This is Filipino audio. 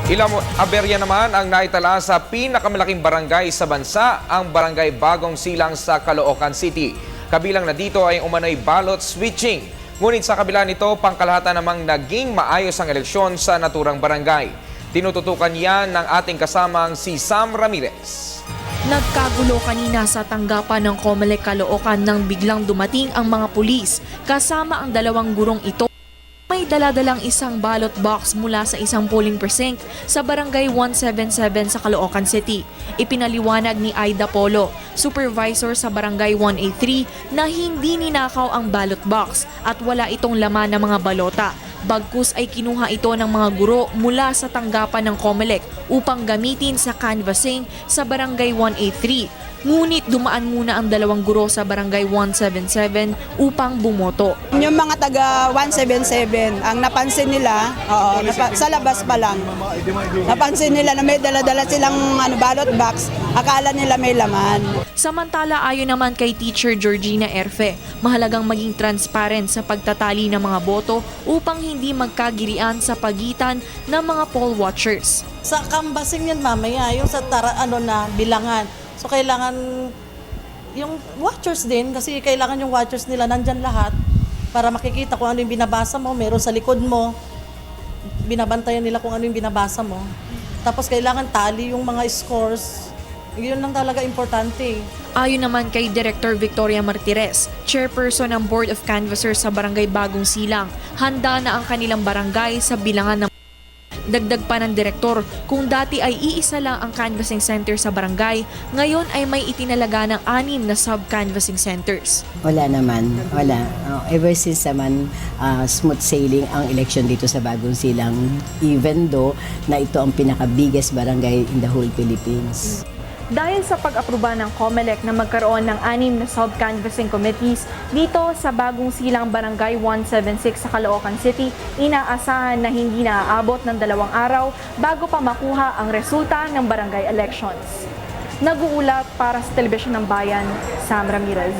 Ilang aberya naman ang naitala sa pinakamalaking barangay sa bansa, ang Barangay Bagong Silang sa Caloocan City. Kabilang na dito ay umano'y ballot switching. Ngunit sa kabila nito, pangkalahatan namang naging maayos ang eleksyon sa naturang barangay. Tinututukan yan ng ating kasamang si Sam Ramirez. Nagkagulo kanina sa tanggapan ng Comelec Caloocan nang biglang dumating ang mga pulis kasama ang dalawang gurong ito. May daladalang isang ballot box mula sa isang polling precinct sa Barangay 177 sa Caloocan City. Ipinaliwanag ni Aida Polo, supervisor sa Barangay 183, na hindi ninakaw ang ballot box at wala itong laman ng mga balota. Bagkus ay kinuha ito ng mga guro mula sa tanggapan ng Comelec upang gamitin sa canvassing sa Barangay 183. Ngunit dumaan muna ang dalawang guro sa Barangay 177 upang bumoto. Yung mga taga 177, ang napansin nila, sa labas pa lang, napansin nila na may dala-dala silang ballot box, akala nila may laman. Samantala, ayon naman kay Teacher Georgina Erfe, mahalagang maging transparent sa pagtatali ng mga boto upang hindi magkagirian sa pagitan ng mga poll watchers. Sa canvassing yan mamaya, yung sa bilangan. So kailangan yung watchers din, kasi kailangan yung watchers nila nandyan lahat para makikita kung ano yung binabasa mo, meron sa likod mo, binabantayan nila kung ano yung binabasa mo. Tapos kailangan tali yung mga scores, yun lang talaga importante. Ayon naman kay Director Victoria Martires, chairperson ng Board of Canvassers sa Barangay Bagong Silang, handa na ang kanilang barangay sa bilangan ng Dagdag pa ng direktor, kung dati ay iisa lang ang canvassing center sa barangay, ngayon ay may itinalaga ng 6 na sub-canvassing centers. Wala naman, wala. Ever since naman smooth sailing ang election dito sa Bagong Silang, even though na ito ang pinaka-biggest barangay in the whole Philippines. Dahil sa pag-aproba ng Comelec na magkaroon ng 6 na sub-canvassing committees dito sa Bagong Silang Barangay 176 sa Caloocan City, inaasahan na hindi naaabot ng 2 araw bago pa makuha ang resulta ng barangay elections. Nag-uulat para sa Telebisyon ng Bayan, Sam Ramirez.